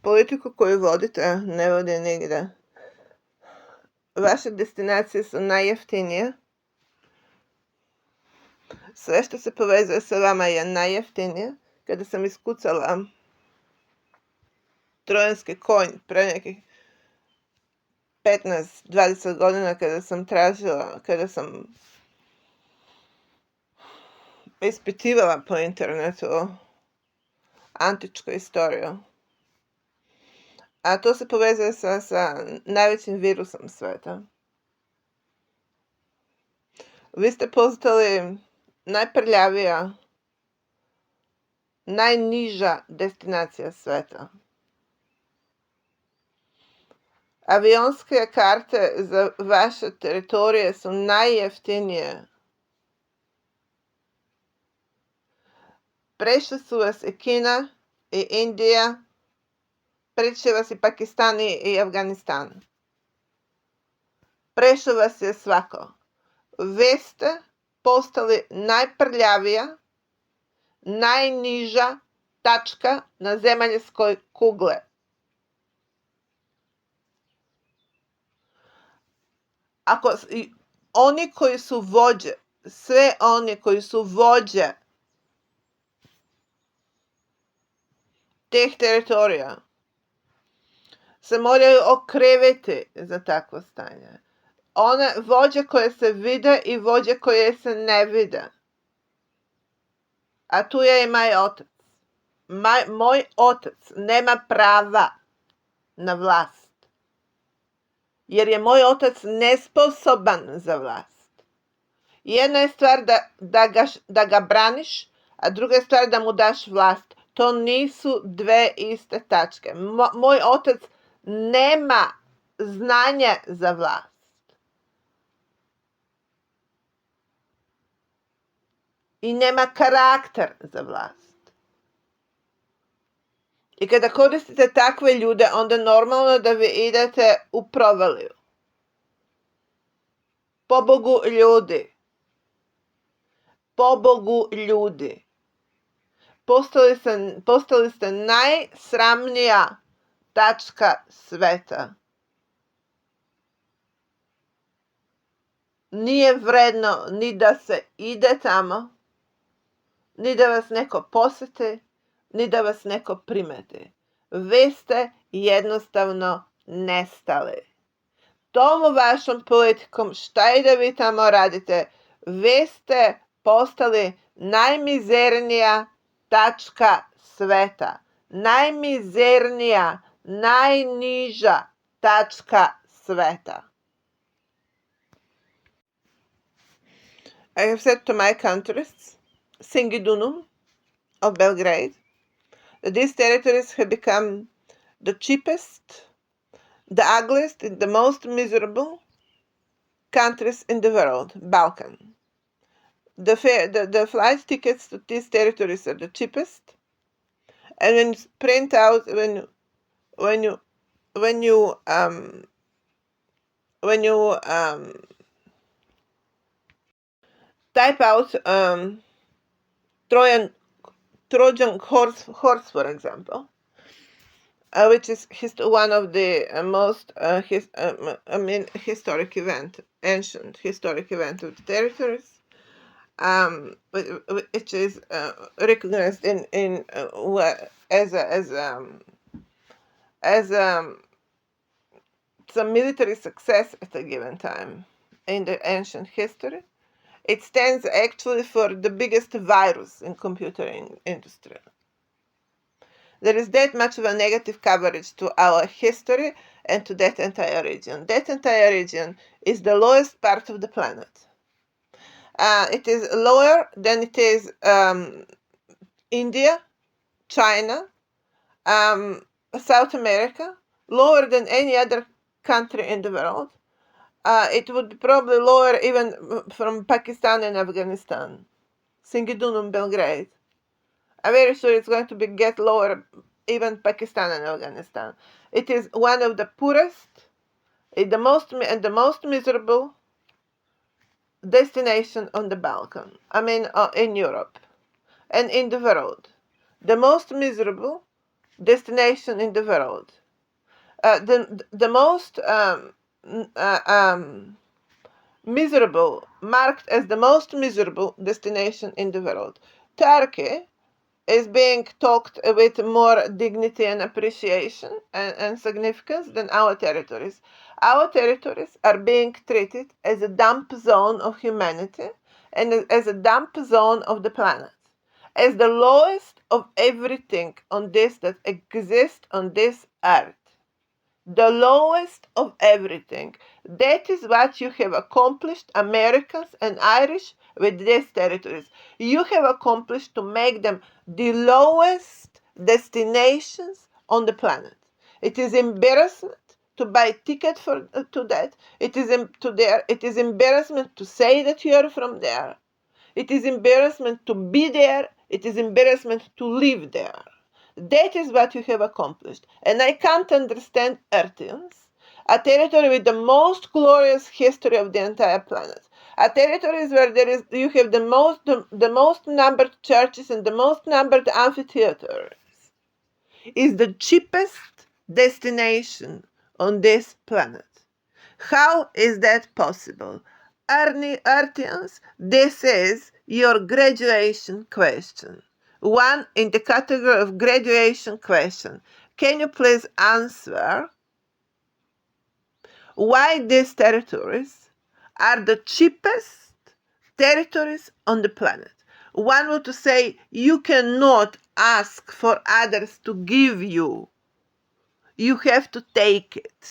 politiku koju vodite ne vodi nigde. Vaše destinacije su najjeftinije. Sve što se povezuje sa vama je najjeftinije. Kada sam iskucala trojanski konj pre nekih 15-20 godina, kada sam ispitivala po internetu antičku istoriju, a to se povezuje sa najvećim virusom sveta. Vi ste postali najprljavija, najniža destinacija sveta. Avionske karte za vaše teritorije su najjeftinije. Prešli su vas i Kina i Indija, preći vas i Pakistan i Afganistan. Prešao vas je svako. Vi ste postali najprljavija, najniža tačka na zemaljskoj kugle. Oni koji su vođe, sve oni koji su vođe teh teritorija, se moraju okreviti za takvo stanje. One vođe koje se vide i vođe koje se ne vide. A tu je i moj otac. Moj otac nema prava na vlast. Jer je moj otac nesposoban za vlast. Jedna je stvar da ga braniš, a druga je stvar da mu daš vlast. To nisu dve iste tačke. Moj otac nema znanje za vlast. I nema karakter za vlast. I kada koristite takve ljude, onda normalno da vi idete u provaliju. Pobogu ljudi. Postali ste najsramnija tačka sveta. Nije vredno ni da se ide tamo, ni da vas neko posjeti, ni da vas neko primeti. Vi ste jednostavno nestali. Tom vašom politikom, šta i da vi tamo radite, vi ste postali najmizernija tačka sveta. Najmizernija, najniža tačka sveta. I have said to my countries, Singidunum of Belgrade, that these territories have become the cheapest, the ugliest, and the most miserable countries in the world, Balkan. The flight tickets to these territories are the cheapest, and when you print out, when you type out Trojan horse, for example, which is one of the most ancient historic event of the territories, which is recognized as some military success at a given time in the ancient history. It stands actually for the biggest virus in computer industry. There is that much of a negative coverage to our history and to that entire region. That entire region is the lowest part of the planet. It is lower than it is India, China, South America, lower than any other country in the world. It would be probably lower even from Pakistan and Afghanistan. Singidunum, Belgrade. I'm very sure it's going to get lower even Pakistan and Afghanistan. It is one of the poorest, the most miserable destination on the Balkan. In Europe and in the world. The most miserable destination in the world. The most miserable, marked as the most miserable destination in the world. Turkey is being talked with more dignity and appreciation and significance than our territories. Our territories are being treated as a dump zone of humanity and as a dump zone of the planet, as the lowest of everything on this that exists on this earth. The lowest of everything. That is what you have accomplished, Americans and Irish, with these territories. You have accomplished to make them the lowest destinations on the planet. It is embarrassment to buy ticket for to that. It is embarrassment to say that you are from there. It is embarrassment to be there. It is embarrassment to live there. That is what you have accomplished. And I can't understand Earthians, a territory with the most glorious history of the entire planet. A territory where you have the most numbered churches and the most numbered amphitheaters is the cheapest destination on this planet. How is that possible? Earthians, this is your graduation question. One in the category of graduation question. Can you please answer why these territories are the cheapest territories on the planet? One would say you cannot ask for others to give you. You have to take it.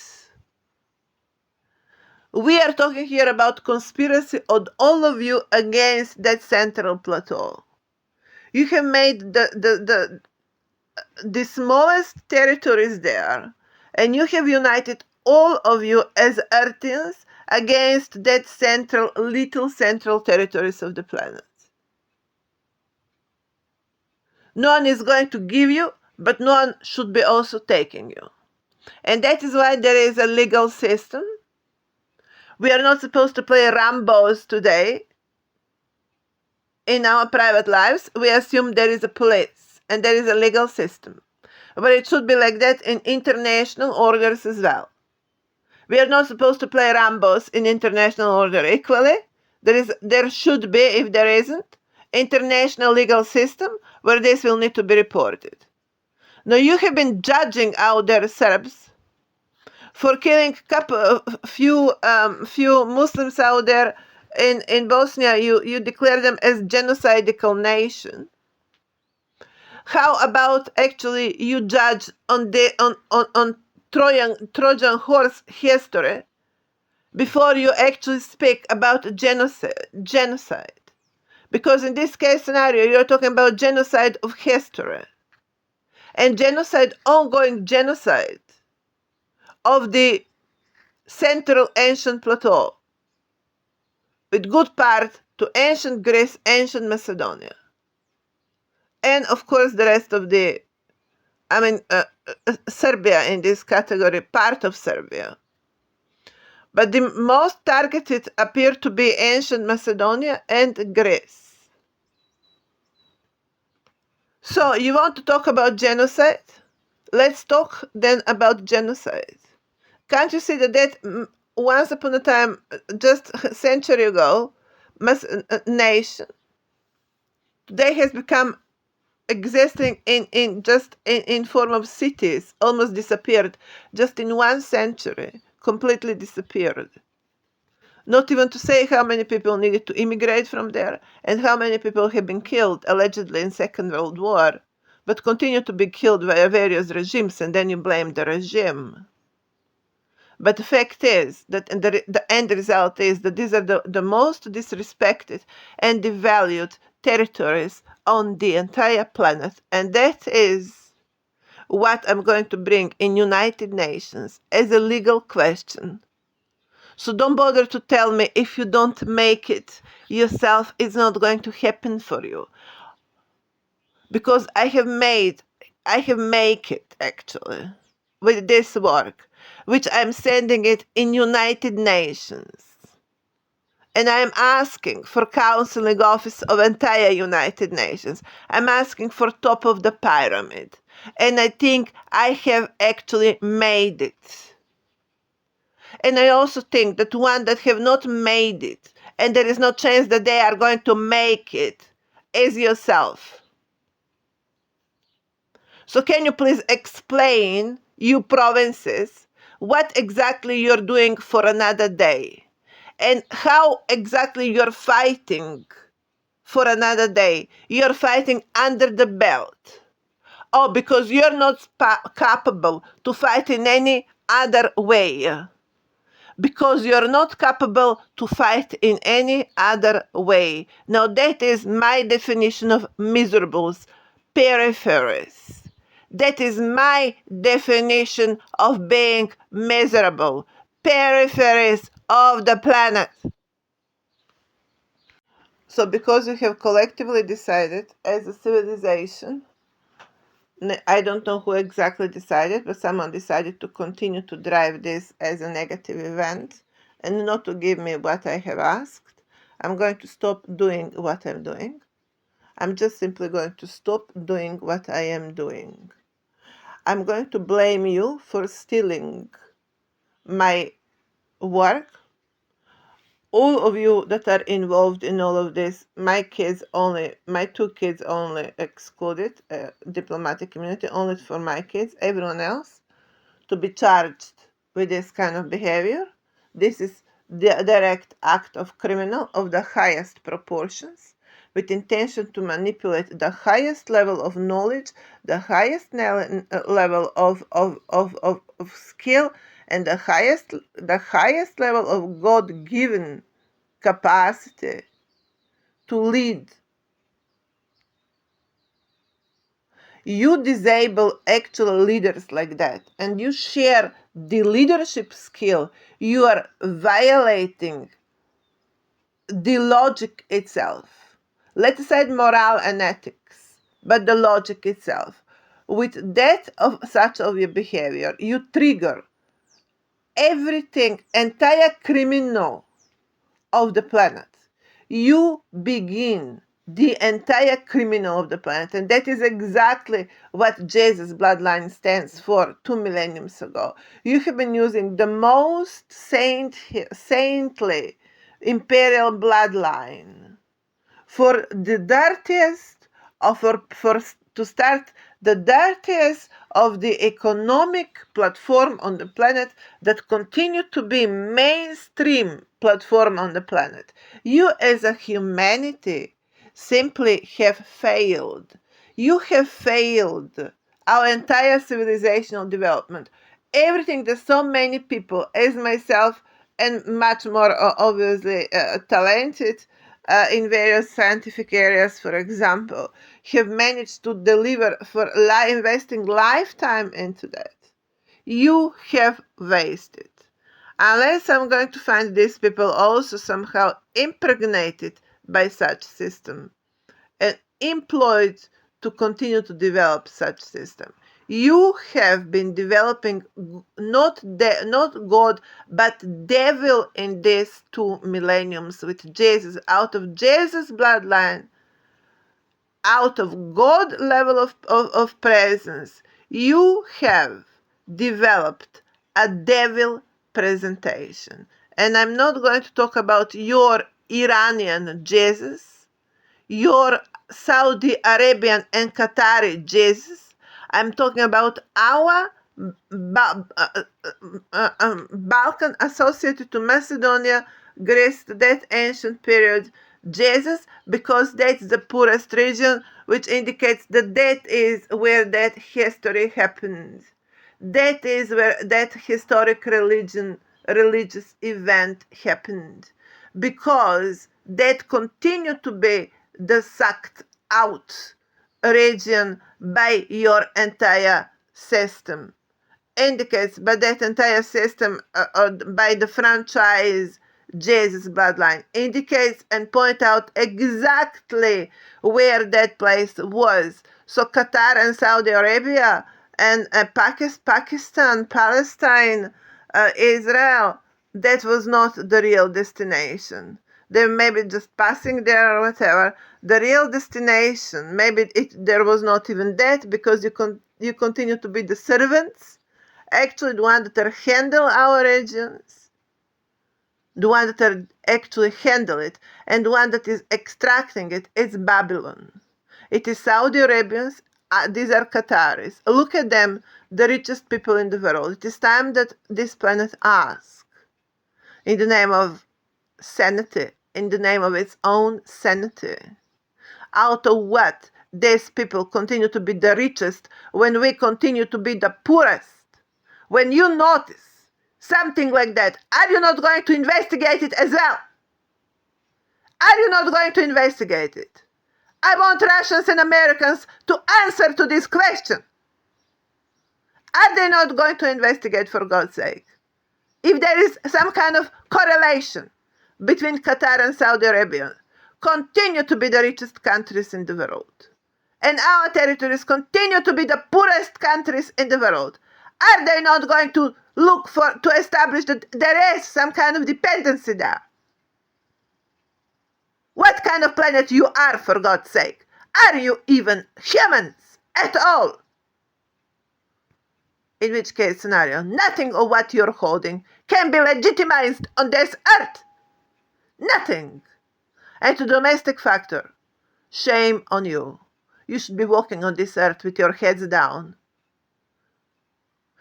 We are talking here about conspiracy of all of you against that central plateau. You have made the smallest territories there, and you have united all of you as Earthians against that little central territories of the planet. No one is going to give you, but no one should be also taking you. And that is why there is a legal system. We are not supposed to play Rambos today. In our private lives, we assume there is a police and there is a legal system. But it should be like that in international orders as well. We are not supposed to play Rambos in international order equally. There should be, if there isn't, international legal system where this will need to be reported. Now you have been judging out there Serbs for killing few Muslims out there in Bosnia. You declare them as genocidal nation. How about actually you judge on Trojan horse history before you actually speak about genocide? Because in this case scenario, you're talking about genocide of history. And ongoing genocide of the central ancient plateau, with good part to ancient Greece, ancient Macedonia. And of course the rest of Serbia in this category, part of Serbia. But the most targeted appear to be ancient Macedonia and Greece. So you want to talk about genocide? Let's talk then about genocide. Can't you see that once upon a time, just a century ago, nation today has become existing in form of cities, almost disappeared, just in 1 century, completely disappeared. Not even to say how many people needed to immigrate from there and how many people have been killed allegedly in Second World War, but continue to be killed by various regimes, and then you blame the regime. But the fact is that the end result is that these are the most disrespected and devalued territories on the entire planet. And that is what I'm going to bring in United Nations as a legal question. So don't bother to tell me if you don't make it yourself, it's not going to happen for you. Because I have made it actually with this work, which I'm sending it in United Nations. And I'm asking for counseling office of entire United Nations. I'm asking for top of the pyramid. And I think I have actually made it. And I also think that one that have not made it, and there is no chance that they are going to make it, is yourself. So can you please explain, you provinces, what exactly you're doing for another day? And how exactly you're fighting for another day? You're fighting under the belt. Oh, because you're not capable to fight in any other way. Because you're not capable to fight in any other way. Now, that is my definition of miserables, peripheries. That is my definition of being miserable, peripheries of the planet. So, because we have collectively decided as a civilization, I don't know who exactly decided, but someone decided to continue to drive this as a negative event and not to give me what I have asked. I'm going to stop doing what I'm doing. I'm just simply going to stop doing what I am doing. I'm going to blame you for stealing my work. All of you that are involved in all of this, my two kids only excluded, diplomatic immunity only for my kids, everyone else to be charged with this kind of behavior. This is the direct act of criminal of the highest proportions, with intention to manipulate the highest level of knowledge, the highest level of skill, and the highest level of God-given capacity to lead. You disable actual leaders like that, and you share the leadership skill. You are violating the logic itself. Let's aside morale and ethics, but the logic itself. With that of such of your behavior, you trigger everything, entire criminal of the planet. You begin the entire criminal of the planet, and that is exactly what Jesus' bloodline stands for 2 millenniums ago. You have been using the most saintly imperial bloodline for the dirtiest, or to start the dirtiest of the economic platform on the planet that continue to be mainstream platform on the planet. You as a humanity simply have failed. You have failed our entire civilizational development. Everything that so many people, as myself, and much more obviously talented in various scientific areas, for example, have managed to deliver for investing lifetime into that. You have wasted. Unless I'm going to find these people also somehow impregnated by such system and employed to continue to develop such system. You have been developing not God, but devil in these 2 millenniums with Jesus, out of Jesus' bloodline, out of God level of presence. You have developed a devil presentation. And I'm not going to talk about your Iranian Jesus, your Saudi Arabian and Qatari Jesus. I'm talking about our Balkan associated to Macedonia, Greece, that ancient period Jesus, because that's the poorest region, which indicates that that is where that history happened. That is where that historic religious event happened, because that continued to be the sucked out region by your entire system. Indicates by that entire system, by the franchise Jesus bloodline, indicates and point out exactly where that place was. So Qatar and Saudi Arabia and Pakistan, Palestine, Israel, that was not the real destination. They may be just passing there or whatever. The real destination, maybe there was not even that, because you continue to be the servants, actually the one that handle our regions, the one that actually handle it, and the one that is extracting it is Babylon. It is Saudi Arabians, these are Qataris. Look at them, the richest people in the world. It is time that this planet asks, in the name of sanity, in the name of its own sanity, out of what these people continue to be the richest when we continue to be the poorest. When you notice something like that, are you not going to investigate it as well? Are you not going to investigate it? I want Russians and Americans to answer to this question. Are they not going to investigate, for God's sake? If there is some kind of correlation between Qatar and Saudi Arabia, continue to be the richest countries in the world, and our territories continue to be the poorest countries in the world, are they not going to look to establish that there is some kind of dependency there? What kind of planet you are, for God's sake? Are you even humans at all? In which case scenario, nothing of what you're holding can be legitimized on this earth. Nothing. And to domestic factor, shame on you. You should be walking on this earth with your heads down.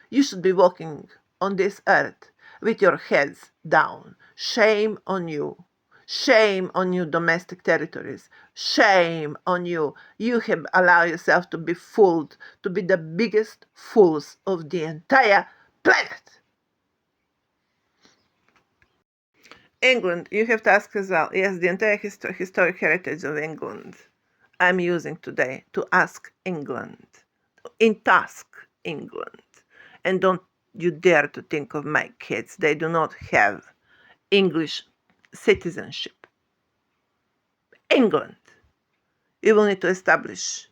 You should be walking on this earth with your heads down. Shame on you. Shame on you, domestic territories. Shame on you. You have allowed yourself to be fooled, to be the biggest fools of the entire planet. England, you have to ask as well. Yes, the entire historic heritage of England I'm using today to ask England, in task England. And don't you dare to think of my kids. They do not have English citizenship. England, you will need to establish,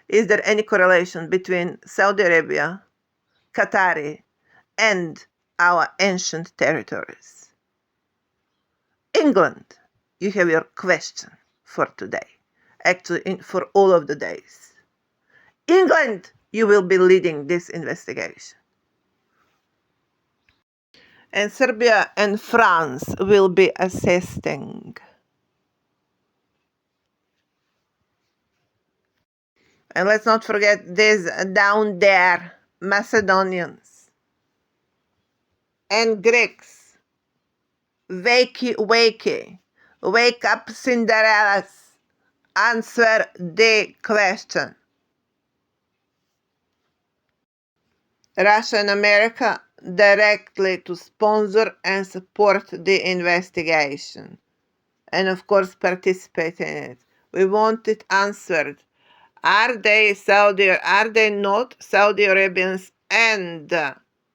is there any correlation between Saudi Arabia, Qatari, and our ancient territories? England, you have your question for today. Actually, for all of the days. England, you will be leading this investigation. And Serbia and France will be assisting. And let's not forget these down there Macedonians and Greeks. Wakey, wakey. Wake up, Cinderellas. Answer the question. Russia and America directly to sponsor and support the investigation. And of course participate in it. We want it answered. Are they not Saudi Arabians and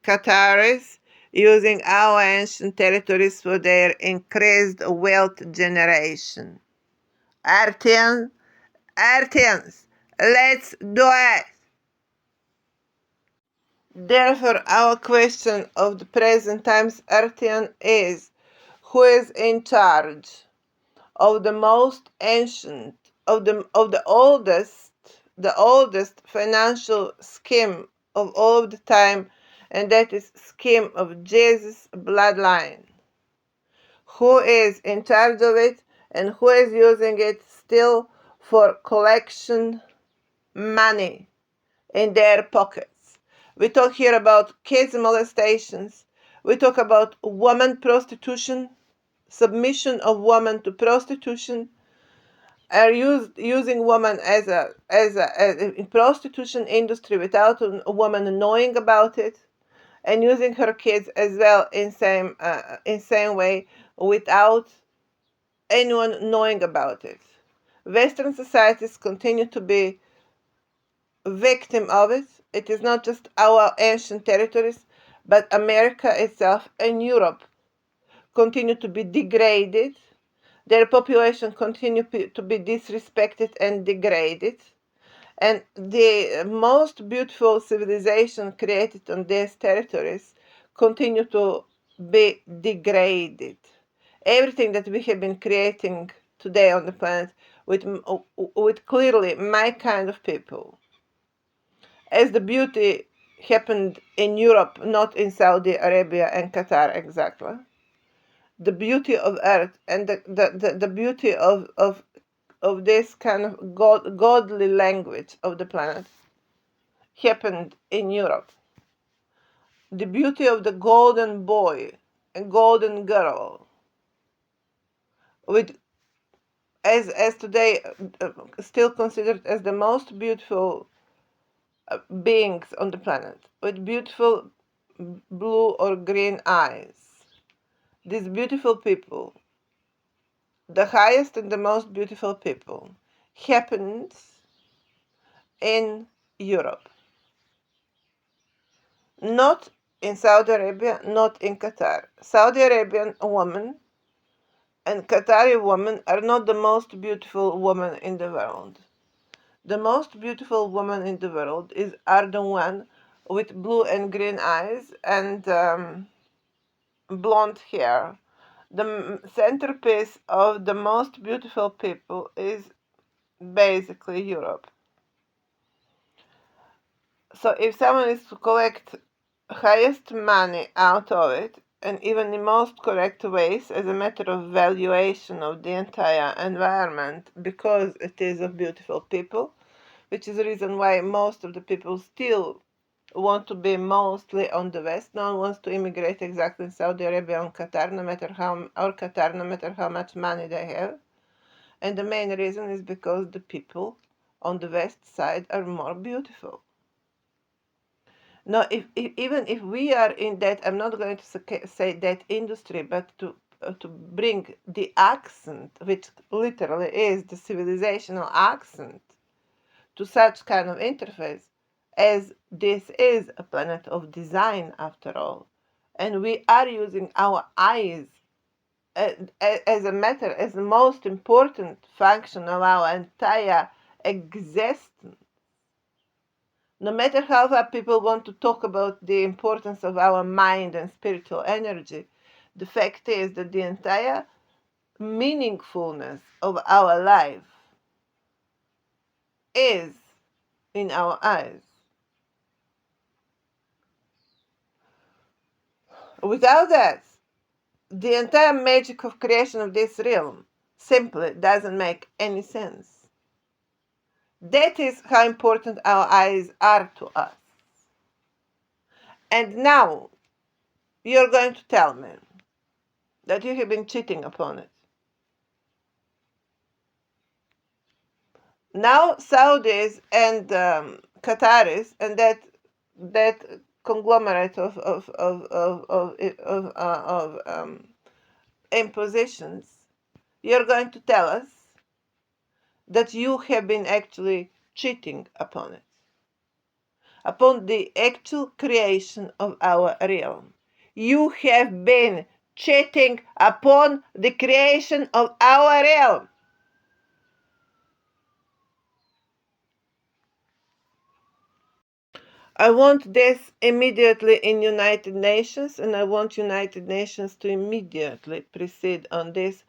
Qataris using our ancient territories for their increased wealth generation? Artians, let's do it! Therefore, our question of the present times, Artian, is who is in charge of the most ancient, of the oldest financial scheme of all of the time, and that is scheme of Jesus' bloodline. Who is in charge of it and who is using it still for collection money in their pockets? We talk here about kids molestations. We talk about woman prostitution, submission of woman to prostitution, are using women as in prostitution industry without a woman knowing about it, and using her kids as well in same way without anyone knowing about it. Western societies continue to be victim of it. It is not just our ancient territories, but America itself and Europe continue to be degraded. Their population continue to be disrespected and degraded. And the most beautiful civilization created on these territories continue to be degraded. everything that we have been creating today on the planet with clearly my kind of people. As the beauty happened in Europe, not in Saudi Arabia and Qatar exactly. The beauty of earth and the beauty of this kind of godly language of the planet happened in Europe. The beauty of the golden boy and golden girl, with as today still considered as the most beautiful beings on the planet, with beautiful blue or green eyes. These beautiful people, the highest and the most beautiful people, happens in Europe. Not in Saudi Arabia, not in Qatar. Saudi Arabian women and Qatari women are not the most beautiful women in the world. The most beautiful woman in the world are the one with blue and green eyes and blonde hair. The centerpiece of the most beautiful people is basically Europe. So if someone is to collect highest money out of it, and even the most correct ways as a matter of valuation of the entire environment, because it is of beautiful people, which is the reason why most of the people still want to be mostly on the West. No one wants to immigrate exactly in Saudi Arabia or Qatar, no matter how much money they have. And the main reason is because the people on the West side are more beautiful. No, even if we are in that, I'm not going to say that industry, but to bring the accent, which literally is the civilizational accent, to such kind of interface, as this is a planet of design after all, and we are using our eyes as the most important function of our entire existence. No matter how far people want to talk about the importance of our mind and spiritual energy, the fact is that the entire meaningfulness of our life is in our eyes. Without that, the entire magic of creation of this realm simply doesn't make any sense. That is how important our eyes are to us. And now you're going to tell me that you have been cheating upon it. Now Saudis and Qataris and that conglomerate of impositions, you're going to tell us that you have been actually cheating upon it, upon the actual creation of our realm. You have been cheating upon the creation of our realm. I want this immediately in United Nations, and I want United Nations to immediately proceed on this,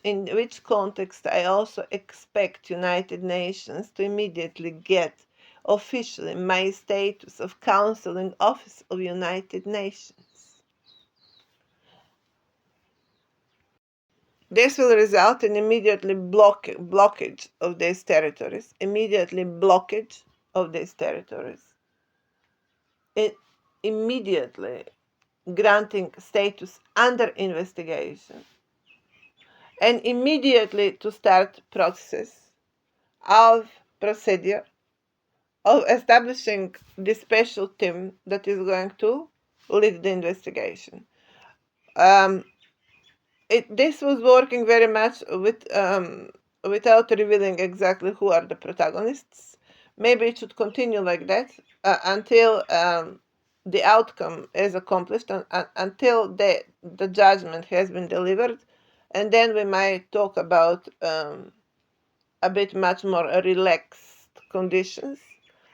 in which context I also expect United Nations to immediately get officially my status of Counseling Office of United Nations. This will result in immediately blockage of these territories, immediately granting status under investigation, and immediately to start process of procedure of establishing the special team that is going to lead the investigation. This was working very much without revealing exactly who are the protagonists. Maybe it should continue like that until the outcome is accomplished, until the judgment has been delivered, and then we might talk about a bit much more relaxed conditions.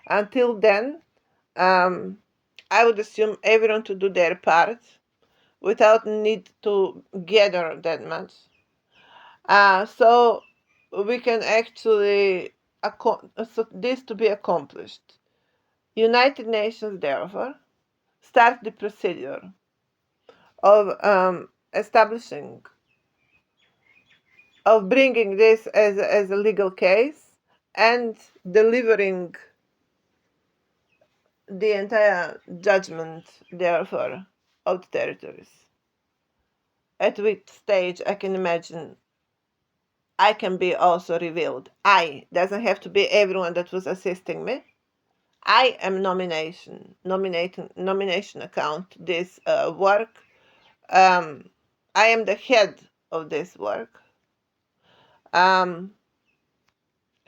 Until then, I would assume everyone to do their part without need to gather that much. So we can actually, so this to be accomplished. United Nations, therefore, start the procedure of establishing, of bringing this as a legal case and delivering the entire judgment, therefore, of the territories. At which stage I can imagine I can be also revealed. I doesn't have to be everyone that was assisting me. I am nomination account this work. I am the head of this work.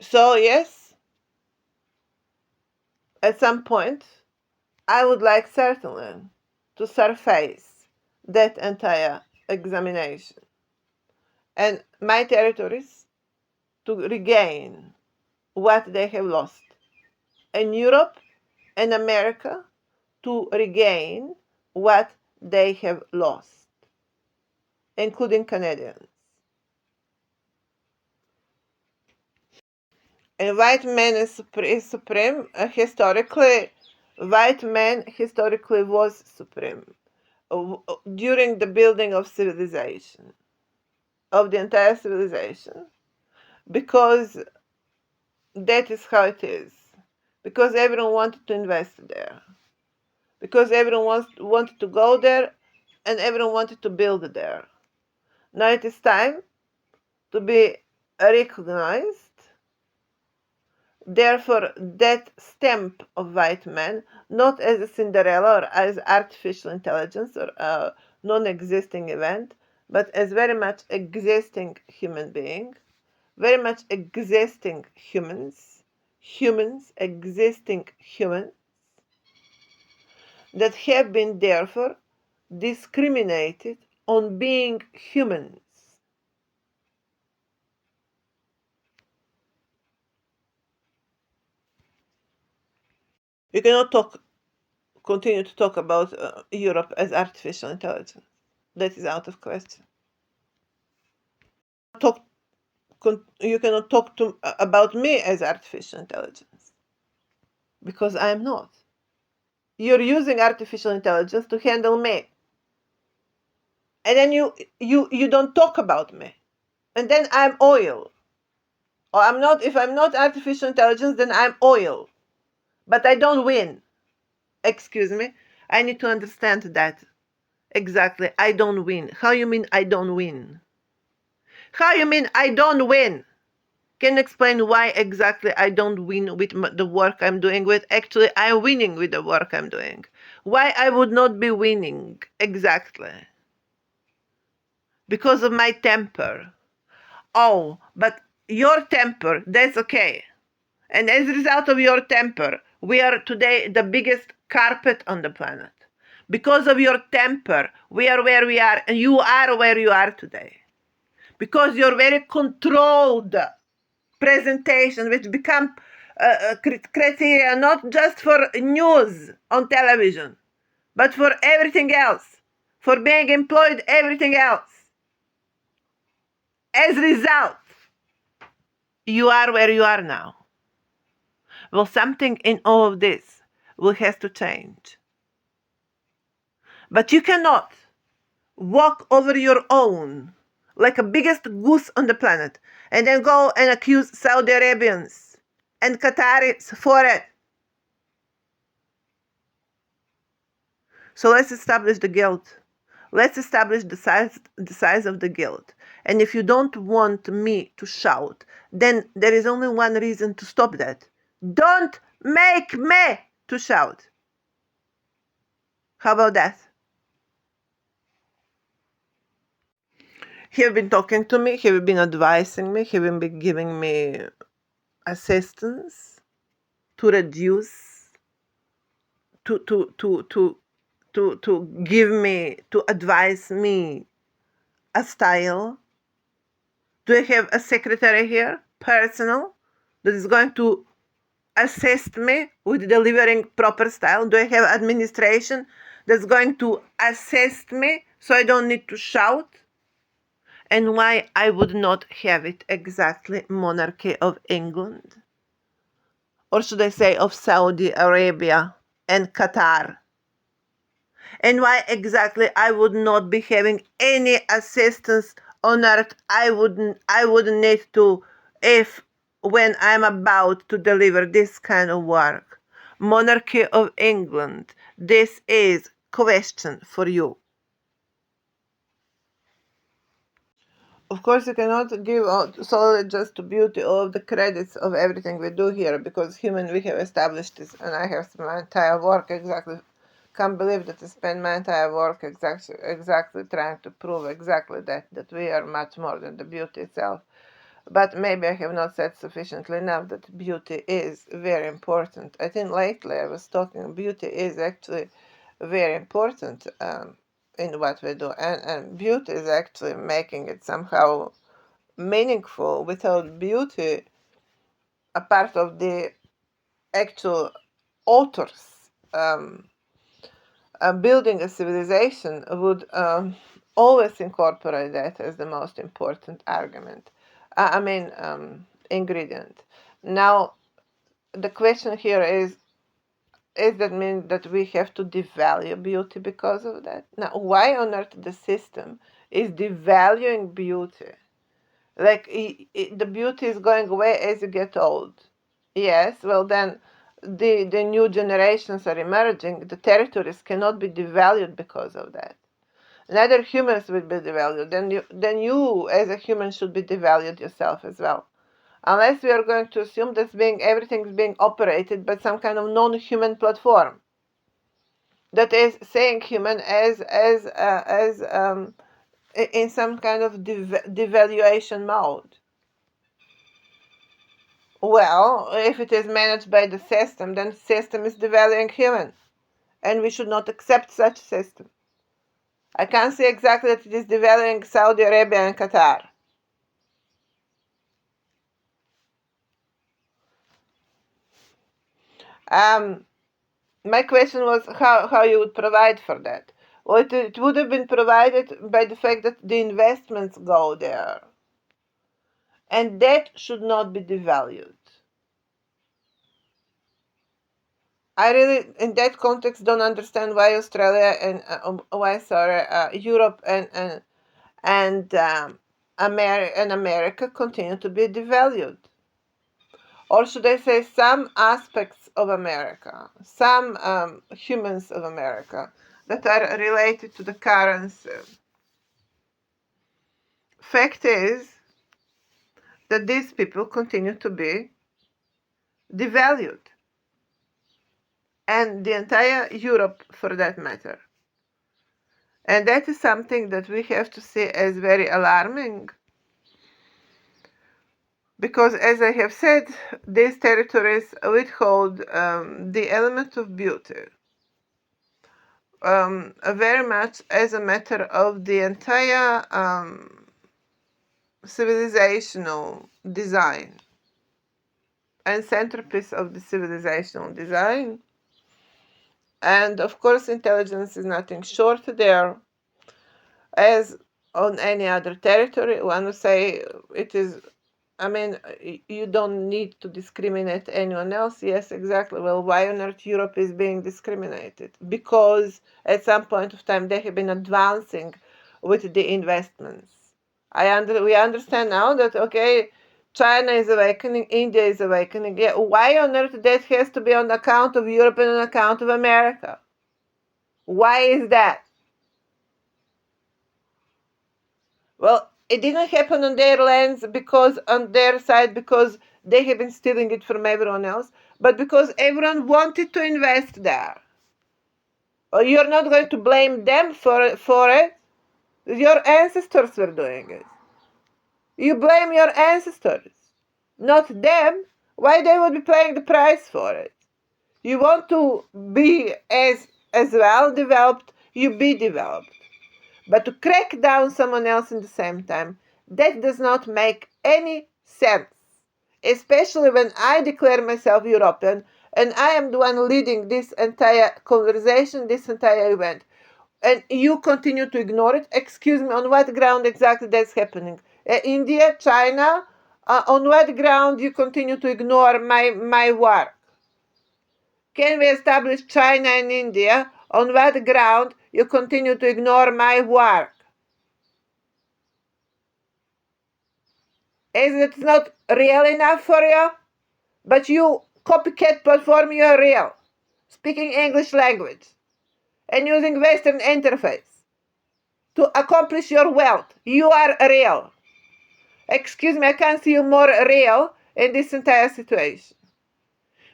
So yes, at some point, I would like certainly to surface that entire examination and my territories to regain what they have lost, and Europe and America to regain what they have lost, including Canadians. And white man is supreme. Historically, white man historically was supreme during the building of civilization, of the entire civilization, because that is how it is. Because everyone wanted to invest there. Because everyone wanted to go there and everyone wanted to build there. Now it is time to be recognized. Therefore, that stamp of white man, not as a Cinderella or as artificial intelligence or a non-existing event, but as very much existing human being, very much existing humans, existing humans, that have been therefore discriminated on being humans. You cannot continue to talk about Europe as artificial intelligence. That is out of question. You cannot talk about me as artificial intelligence, because I am not. You're using artificial intelligence to handle me, and then you don't talk about me, and then I'm oil. Or I'm not. If I'm not artificial intelligence, then I'm oil, but I don't win. Excuse me, I need to understand that. Exactly, I don't win. How you mean I don't win? How you mean I don't win? Can you explain why exactly I don't win with the work I'm doing with? Actually, I'm winning with the work I'm doing. Why I would not be winning? Exactly. Because of my temper. Oh, but your temper, that's okay. And as a result of your temper, we are today the biggest carpet on the planet. Because of your temper, we are where we are, and you are where you are today. Because you're very controlled presentation, which become criteria not just for news on television, but for everything else, for being employed, everything else. As a result, you are where you are now. Well, something in all of this will have to change. But you cannot walk over your own like a biggest goose on the planet and then go and accuse Saudi Arabians and Qataris for it. So let's establish the guilt. Let's establish the size of the guilt. And if you don't want me to shout, then there is only one reason to stop that. Don't make me to shout. How about that? He have been talking to me, he have been advising me, he have been giving me assistance to reduce, to give me, to advise me a style. Do I have a secretary here, personal, that is going to assist me with delivering proper style? Do I have administration that's going to assist me so I don't need to shout, and why I would not have it exactly monarchy of England, or should I say of Saudi Arabia and Qatar, and why exactly I would not be having any assistance on earth. I wouldn't need to, if when I'm about to deliver this kind of work. Monarchy of England, this is question for you. Of course, you cannot give out solely just to beauty all of the credits of everything we do here, because human we have established this, and I have spent my entire work exactly. Can't believe that I spent my entire work exactly trying to prove exactly that we are much more than the beauty itself. But maybe I have not said sufficiently enough that beauty is very important. I think lately I was talking beauty is actually very important in what we do, and beauty is actually making it somehow meaningful. Without beauty, a part of the actual authors building a civilization would always incorporate that as the most important argument. Ingredient. Now, the question here is that mean that we have to devalue beauty because of that? Now, why on earth the system is devaluing beauty? Like, the beauty is going away as you get old. Yes, well then, the new generations are emerging. The territories cannot be devalued because of that. Neither humans will be devalued. Then you as a human should be devalued yourself as well. Unless we are going to assume that everything is being operated by some kind of non-human platform that is saying human as in some kind of devaluation mode. Well, if it is managed by the system, then the system is devaluing human, and we should not accept such system. I can't say exactly that it is devaluing Saudi Arabia and Qatar. My question was how you would provide for that. Well, it would have been provided by the fact that the investments go there, and that should not be devalued. I really, in that context, don't understand why Australia and Europe and America continue to be devalued. Or should I say some aspects of America, some humans of America that are related to the currency. Fact is that these people continue to be devalued, and the entire Europe for that matter. And that is something that we have to see as very alarming, because as I have said, these territories withhold the element of beauty very much as a matter of the entire civilizational design and centerpiece of the civilizational design. And of course, intelligence is nothing short there. As on any other territory, one would say it is. You don't need to discriminate anyone else. Yes, exactly. Well, why on earth Europe is being discriminated? Because at some point of time they have been advancing with the investments. We understand now that, okay, China is awakening, India is awakening. Yeah, why on earth that has to be on account of Europe and on account of America? Why is that? Well, it didn't happen on their lands because on their side because they have been stealing it from everyone else, but because everyone wanted to invest there. Well, you're not going to blame them for it. Your ancestors were doing it. You blame your ancestors, not them. Why they would be paying the price for it? You want to be as well developed, you be developed. But to crack down someone else in the same time, that does not make any sense. Especially when I declare myself European and I am the one leading this entire conversation, this entire event. and you continue to ignore it. Excuse me, on what ground exactly that's happening? India, China, on what ground you continue to ignore my work? Can we establish China and India? On what ground you continue to ignore my work? Is it not real enough for you? But you copycat platform, you're real. Speaking English language and using Western interface to accomplish your wealth. You are real. Excuse me, I can't see you more real in this entire situation.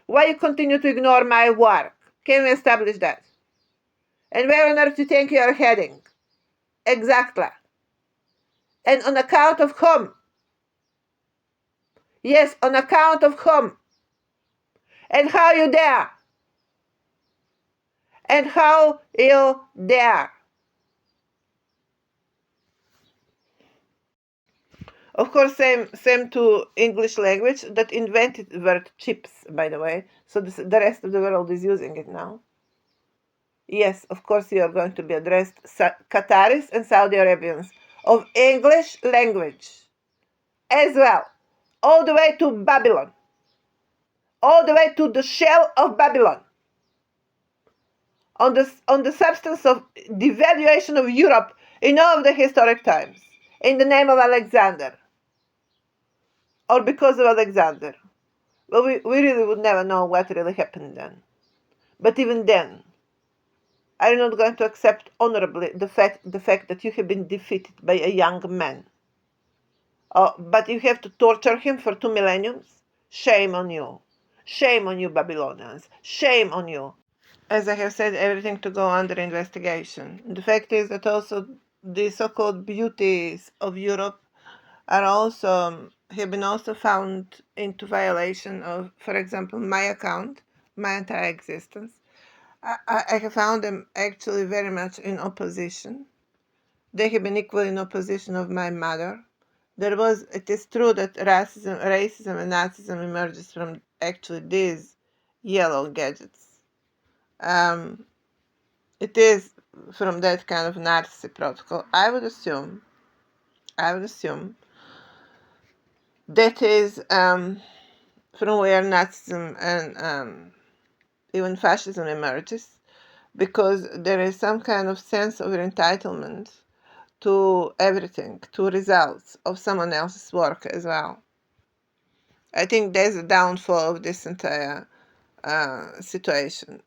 Why you continue to ignore my work? Can we establish that? And where on earth do you think you are heading? Exactly. And on account of whom? Yes, on account of whom? And how you dare? And how you dare? Of course, same to English language that invented the word chips, by the way. So the rest of the world is using it now. Yes, of course, you are going to be addressed Qataris and Saudi Arabians of English language as well, all the way to Babylon, all the way to the shell of Babylon, on the substance of devaluation of Europe in all of the historic times, in the name of Alexander, or because of Alexander. Well, we really would never know what really happened then. But even then, I'm not going to accept honorably the fact that you have been defeated by a young man. But you have to torture him for 2 millenniums? Shame on you. Shame on you, Babylonians. Shame on you. As I have said, everything to go under investigation. The fact is that also the so-called beauties of Europe are also have been also found into violation of, for example, my account, my entire existence. I have found them actually very much in opposition. They have been equally in opposition of my mother. It is true that racism and Nazism emerges from actually these yellow gadgets. It is from that kind of Nazi protocol. I would assume that is from where Nazism and even fascism emerges, because there is some kind of sense of entitlement to everything, to results of someone else's work as well. I think there's a downfall of this entire situation.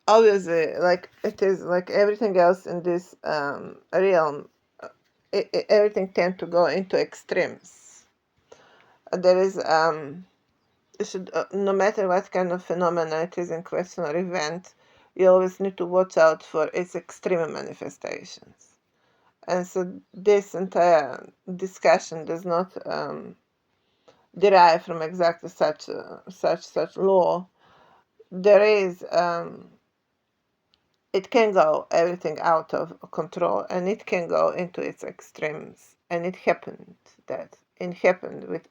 Obviously, like it is like everything else in this realm, everything tends to go into extremes. There is no matter what kind of phenomena it is in question or event, you always need to watch out for its extreme manifestations. And so this entire discussion does not derive from exactly such law. There is it can go everything out of control, and it can go into its extremes, and it happened with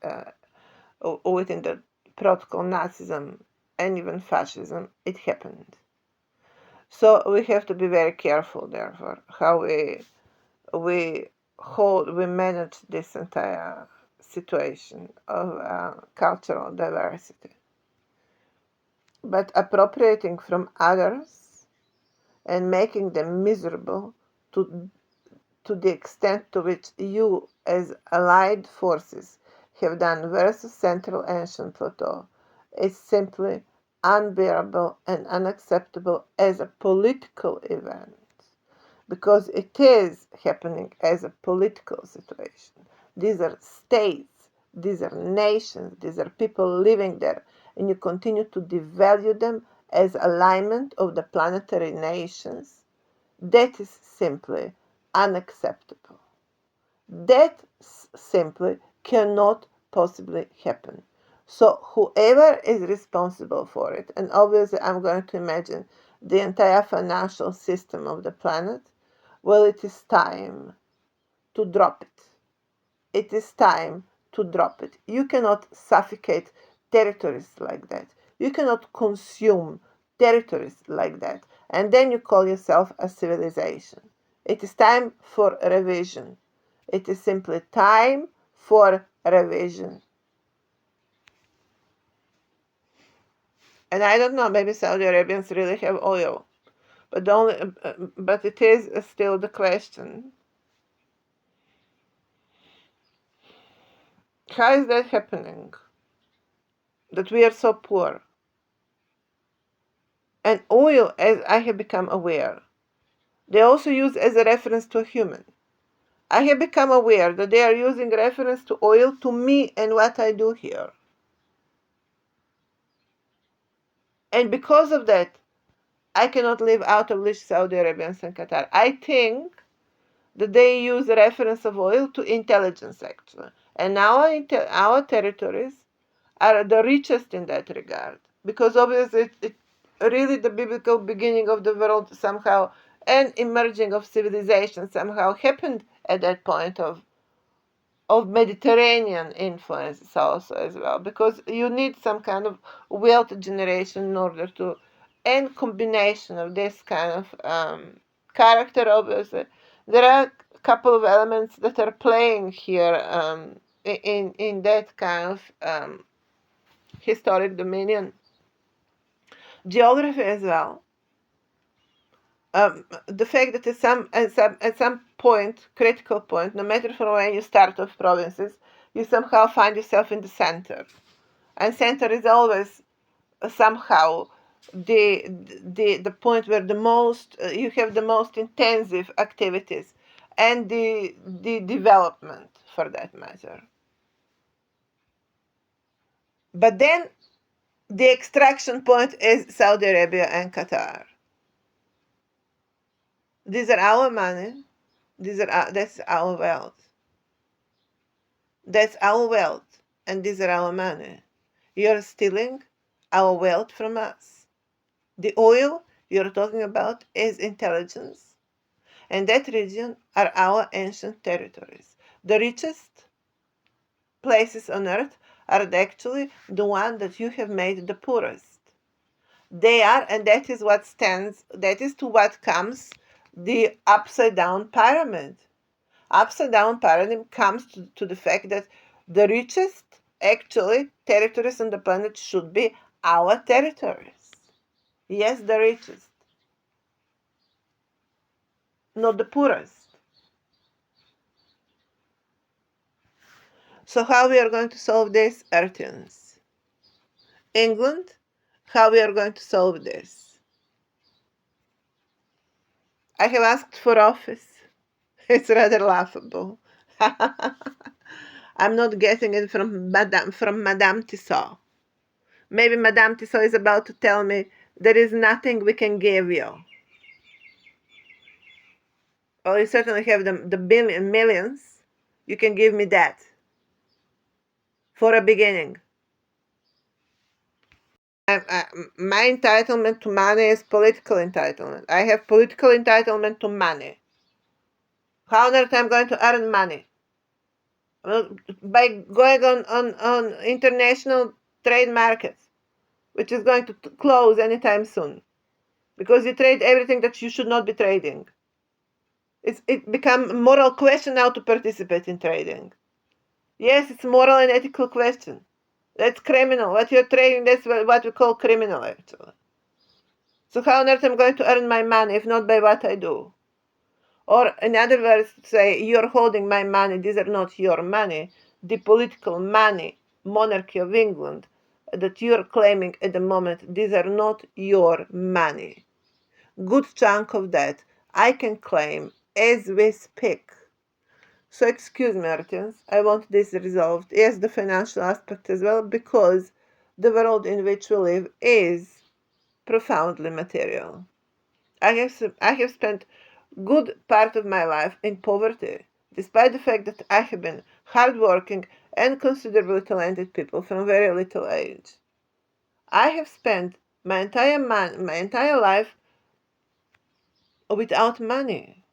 within the protocol Nazism and even fascism. It happened. So we have to be very careful, therefore, how we manage this entire situation of cultural diversity. But appropriating from others and making them miserable to the extent to which you, as allied forces, have done versus Central Asian Plateau is simply unbearable and unacceptable as a political event, because it is happening as a political situation. These are states, these are nations, these are people living there, and you continue to devalue them as alignment of the planetary nations. That is simply unacceptable. That simply cannot possibly happen. So whoever is responsible for it, and obviously I'm going to imagine the entire financial system of the planet, well, it is time to drop it. It is time to drop it. You cannot suffocate territories like that. You cannot consume territories like that. and then you call yourself a civilization. It is time for revision. It is simply time for revision. And I don't know, maybe Saudi Arabians really have oil, but it is still the question. How is that happening? That we are so poor? And oil, as I have become aware, they also use as a reference to a human. I have become aware that they are using reference to oil to me and what I do here. And because of that, I cannot live out of leash Saudi Arabians and Qatar. I think that they use the reference of oil to intelligence, actually. And now our territories are the richest in that regard. Because obviously, it really the biblical beginning of the world somehow and emerging of civilization somehow happened at that point of Mediterranean influences also as well, because you need some kind of wealth generation in order to, and combination of this kind of character. Obviously, there are a couple of elements that are playing here in that kind of historic dominion, geography as well. The fact that at some point, critical point, no matter from when you start off provinces, you somehow find yourself in the center, and center is always somehow the point where the most you have the most intensive activities and the development for that matter. But then the extraction point is Saudi Arabia and Qatar. These are our money. That's our wealth. That's our wealth, and these are our money. You're stealing our wealth from us. The oil you're talking about is intelligence, and that region are our ancient territories. The richest places on earth are actually the one that you have made the poorest. They are, and that is what stands, that is to what comes the upside down pyramid. Upside down paradigm comes to the fact that the richest actually territories on the planet should be our territories. Yes, the richest, not the poorest. So how we are going to solve this, Earthians? England, how we are going to solve this? I have asked for office. It's rather laughable. I'm not getting it from Madame Tissot. Maybe Madame Tissot is about to tell me there is nothing we can give you. Oh, you certainly have the millions. You can give me that for a beginning. My entitlement to money is political entitlement. I have political entitlement to money. How on earth I'm going to earn money? Well, by going on international trade markets, which is going to close anytime soon, because you trade everything that you should not be trading. It become a moral question now to participate in trading. Yes, it's moral and ethical question. That's criminal. What you're trading, that's what we call criminal, actually. So how on earth am I going to earn my money if not by what I do? Or in other words, say, you're holding my money, these are not your money. The political money, monarchy of England, that you're claiming at the moment, these are not your money. Good chunk of that I can claim as we speak. So excuse me, Martins, I want this resolved. Yes, the financial aspect as well, because the world in which we live is profoundly material. I have spent good part of my life in poverty, despite the fact that I have been hardworking and considerably talented people from very little age. I have spent my entire life without money.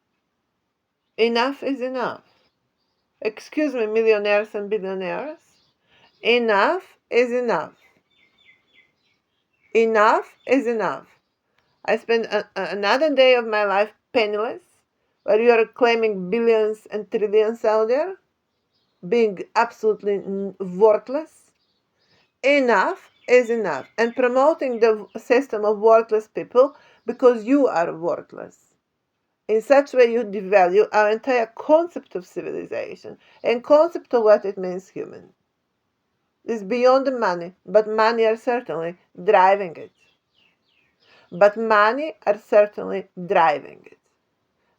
Enough is enough. Excuse me, millionaires and billionaires. Enough is enough. Enough is enough. I spend another day of my life penniless, while you are claiming billions and trillions out there, being absolutely worthless. Enough is enough, and promoting the system of worthless people because you are worthless. In such way, you devalue our entire concept of civilization and concept of what it means human. It's beyond the money, but money are certainly driving it. But money are certainly driving it.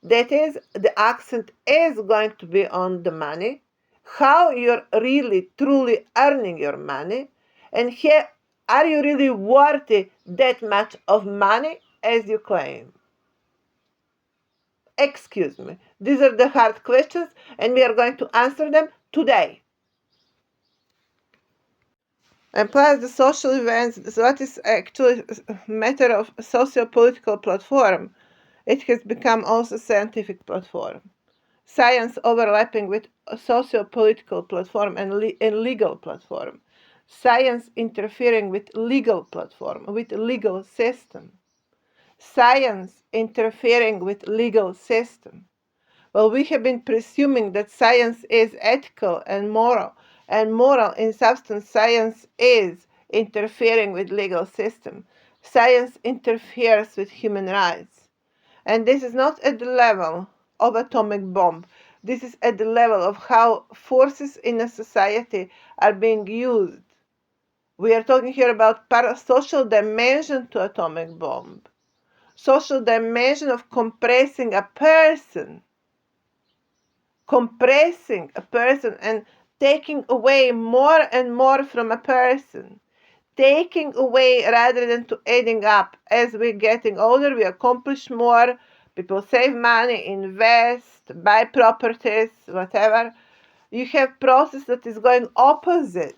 That is, the accent is going to be on the money, how you're really, truly earning your money, and here, are you really worthy that much of money as you claim? Excuse me. These are the hard questions, and we are going to answer them today. And plus the social events, what is actually a matter of socio-political platform, it has become also scientific platform. Science overlapping with a socio-political platform and legal platform. Science interfering with legal platform, with legal system. Science interfering with legal system. Well, we have been presuming that science is ethical and moral in substance, science is interfering with legal system. Science interferes with human rights. And this is not at the level of atomic bomb. This is at the level of how forces in a society are being used. We are talking here about parasocial dimension to atomic bomb. Social dimension of compressing a person and taking away more and more from a person. Taking away rather than to adding up. As we're getting older, we accomplish more. People save money, invest, buy properties, whatever. You have process that is going opposite.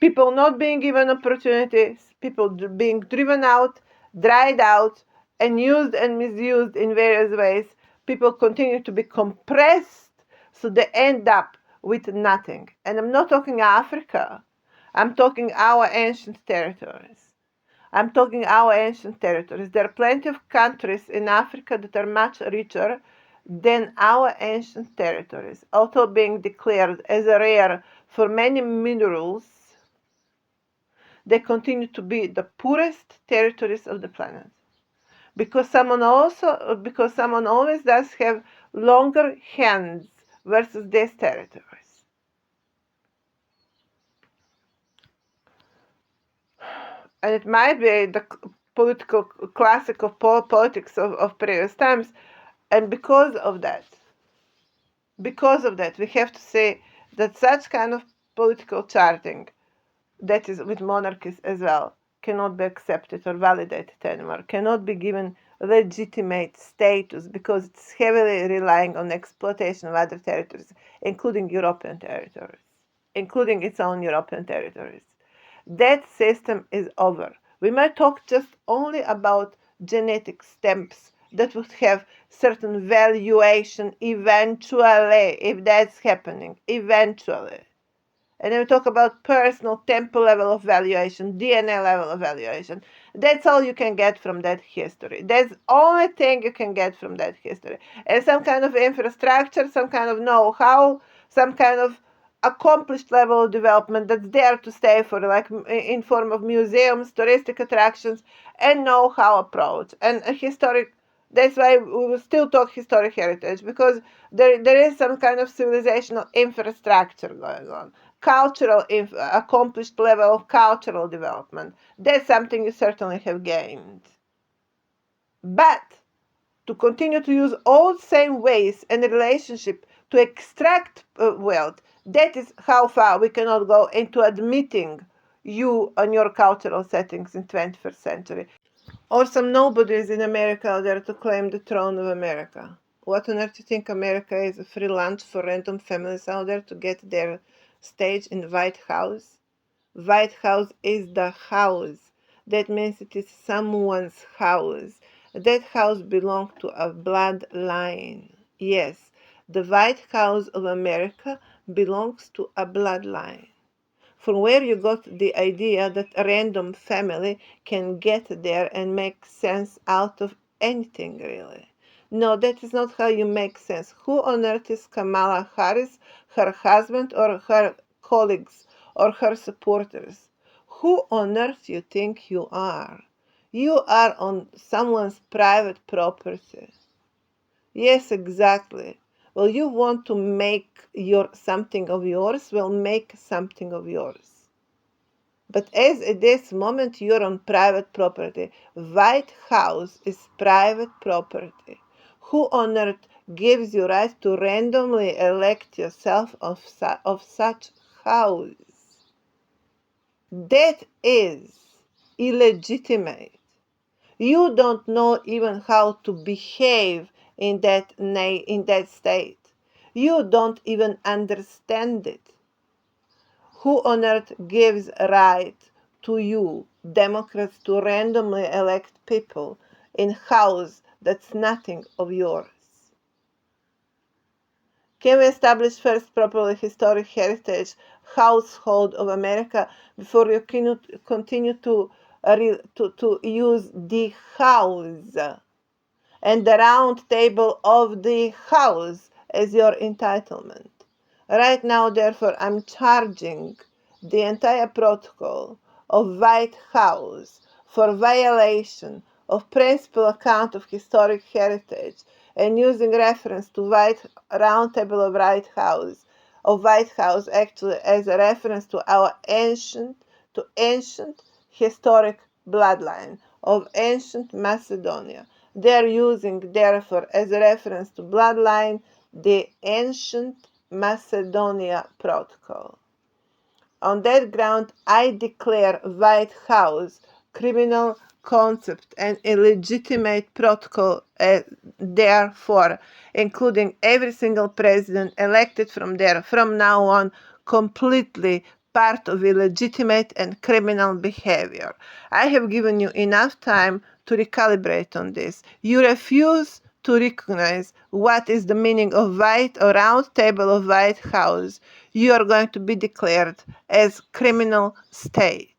People not being given opportunities, people being driven out, dried out, and used and misused in various ways. People continue to be compressed, so they end up with nothing. And I'm not talking Africa. I'm talking our ancient territories. There are plenty of countries in Africa that are much richer than our ancient territories, although being declared as rare for many minerals. They continue to be the poorest territories of the planet. Because someone always does have longer hands versus these territories. And it might be the political classic of politics of previous times. And because of that, we have to say that such kind of political charting, that is with monarchies as well, cannot be accepted or validated anymore, cannot be given legitimate status because it's heavily relying on exploitation of other territories, including its own European territories. That system is over. We might talk just only about genetic stamps that would have certain valuation eventually, if that's happening, eventually. And then we talk about personal temple level of valuation, DNA level of valuation. That's all you can get from that history. That's the only thing you can get from that history. And some kind of infrastructure, some kind of know-how, some kind of accomplished level of development that's there to stay for, like in form of museums, touristic attractions, and know-how approach. And a historic, that's why we will still talk historic heritage, because there is some kind of civilizational infrastructure going on. Accomplished level of cultural development. That's something you certainly have gained. But to continue to use all same ways and relationship to extract wealth, that is how far we cannot go into admitting you and your cultural settings in 21st century. Or some nobodies in America are there to claim the throne of America. What on earth do you think America is? A free lunch for random families out there to get their stage in the White House? White House is the house. That means it is someone's house. That house belongs to a bloodline. Yes, the White House of America belongs to a bloodline. from where you got the idea that a random family can get there and make sense out of anything, really. No, that is not how you make sense. Who on earth is Kamala Harris, her husband, or her colleagues, or her supporters? Who on earth you think you are? You are on someone's private property. Yes, exactly. Well, you want to make something of yours, well, make something of yours. But as at this moment you're on private property, White House is private property. Who on earth gives you right to randomly elect yourself of such house? That is illegitimate. You don't know even how to behave in that state. You don't even understand it. Who on earth gives right to you, Democrats, to randomly elect people in house that's nothing of yours? Can we establish first properly historic heritage household of America before you continue to use the house and the round table of the house as your entitlement? Right now, therefore, I'm charging the entire protocol of White House for violation of principal account of historic heritage and using reference to round table of White House actually as a reference to our ancient historic bloodline of ancient Macedonia. They're using, therefore, as a reference to bloodline, the ancient Macedonia Protocol. On that ground, I declare White House criminal concept and illegitimate protocol, therefore, including every single president elected from there from now on, completely part of illegitimate and criminal behavior. I have given you enough time to recalibrate on this. You refuse to recognize what is the meaning of white or round table of White House. You are going to be declared as criminal state.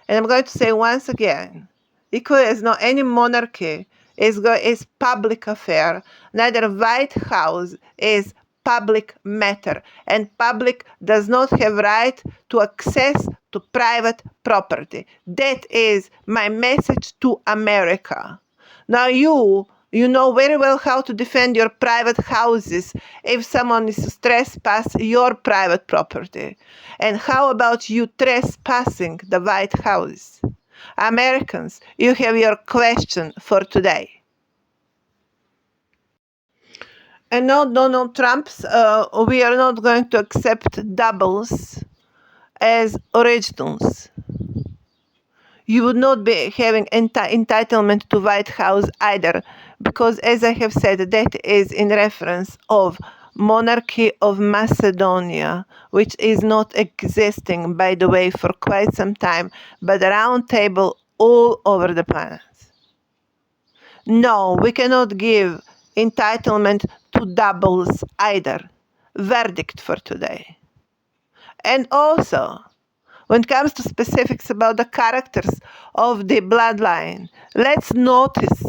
And I'm going to say once again, equally as no any monarchy is public affair, neither White House is public matter, and public does not have right to access to private property. That is my message to America. Now you know very well how to defend your private houses if someone is to trespass your private property. And how about you trespassing the White House? Americans, you have your question for today. And no, Donald Trump's, we are not going to accept doubles as originals. You would not be having entitlement to White House either, because as I have said, that is in reference of monarchy of Macedonia, which is not existing, by the way, for quite some time, but a round table all over the planet. No, we cannot give entitlement to doubles either. Verdict for today. And also, when it comes to specifics about the characters of the bloodline, let's notice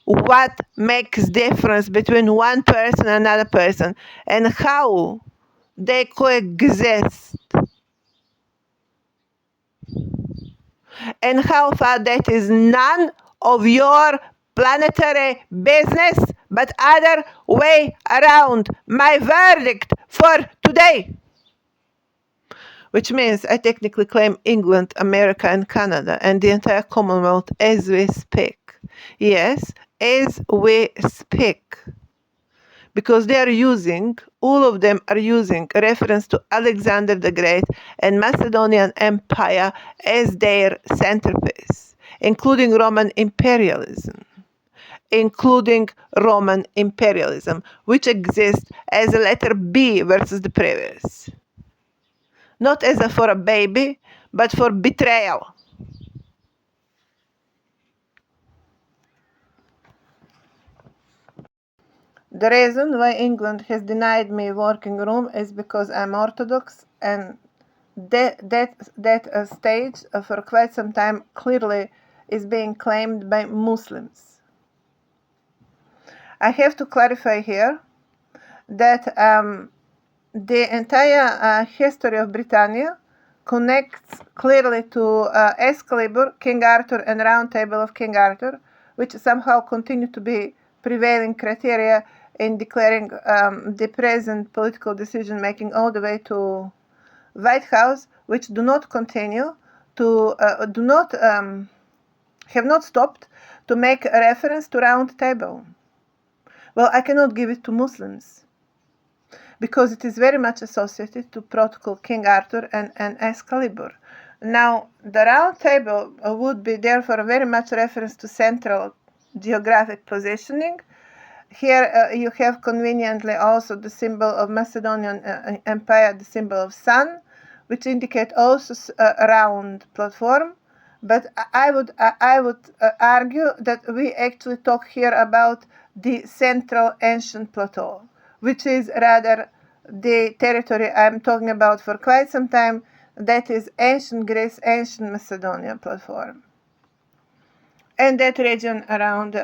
what makes difference between one person and another person and how they coexist and how far that is none of your planetary business, but other way around. My verdict for today. Which means I technically claim England, America, and Canada, and the entire Commonwealth as we speak. Yes, as we speak. Because all of them are using reference to Alexander the Great and Macedonian Empire as their centerpiece, including Roman imperialism. Which exists as a letter B versus the previous. Not as for a baby, but for betrayal. The reason why England has denied me working room is because I'm Orthodox and that stage for quite some time clearly is being claimed by Muslims. I have to clarify here that the entire history of Britannia connects clearly to Excalibur, King Arthur, and Round Table of King Arthur, which somehow continue to be prevailing criteria in declaring the present political decision making all the way to White House, which do not continue to have not stopped to make a reference to Round Table. Well, I cannot give it to Muslims because it is very much associated to protocol King Arthur and Excalibur. Now, the Round Table would be therefore very much reference to central geographic positioning. Here you have conveniently also the symbol of Macedonian Empire, the symbol of sun, which indicate also a round platform. But I would argue that we actually talk here about the central ancient plateau, which is rather the territory I'm talking about for quite some time, that is ancient Greece, ancient Macedonia platform. And that region around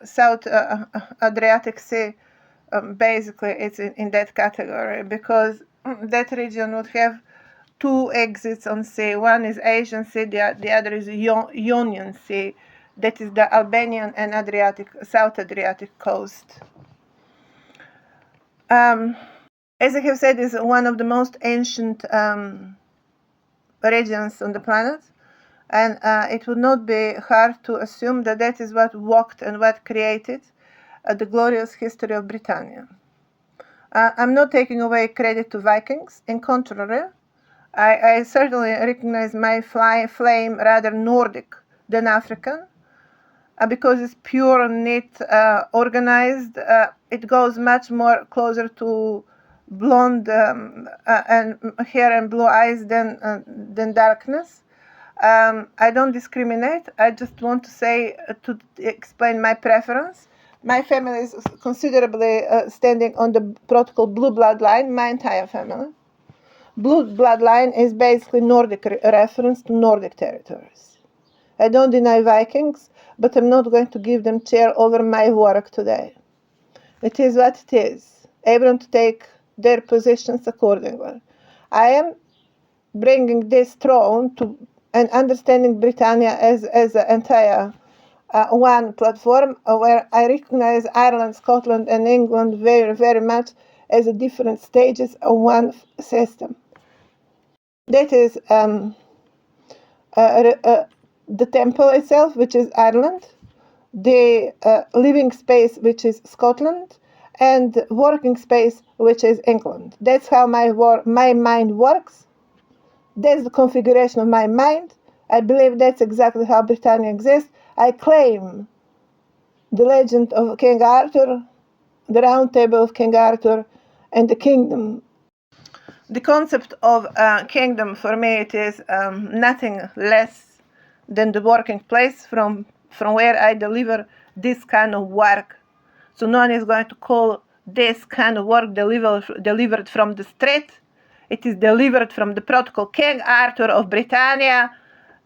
South Adriatic Sea, basically it's in that category, because that region would have two exits on sea. One is Asian Sea, the other is Ionian Sea. That is the Albanian and South Adriatic coast. As I have said, is one of the most ancient regions on the planet, and it would not be hard to assume that that is what walked and what created the glorious history of Britannia. I'm not taking away credit to Vikings. In contrary, I certainly recognize my flame rather Nordic than African, because it's pure, neat, organized. It goes much more closer to blonde and hair and blue eyes than darkness. I don't discriminate. I just want to say, to explain my preference. My family is considerably standing on the protocol blue bloodline, my entire family. Blue bloodline is basically Nordic reference to Nordic territories. I don't deny Vikings, but I'm not going to give them chair over my work today. It is what it is. Able to take their positions accordingly. I am bringing this throne to and understanding Britannia as an entire one platform where I recognize Ireland, Scotland, and England very, very much as a different stages of one system. That is the temple itself, which is Ireland, the living space, which is Scotland, and working space, which is England. That's how my mind works. That's the configuration of my mind. I believe that's exactly how Britannia exists. I claim the legend of King Arthur, the Round Table of King Arthur, and the kingdom. The concept of kingdom for me, it is nothing less than the working place from where I deliver this kind of work. So no one is going to call this kind of work delivered from the street. It is delivered from the protocol King Arthur of Britannia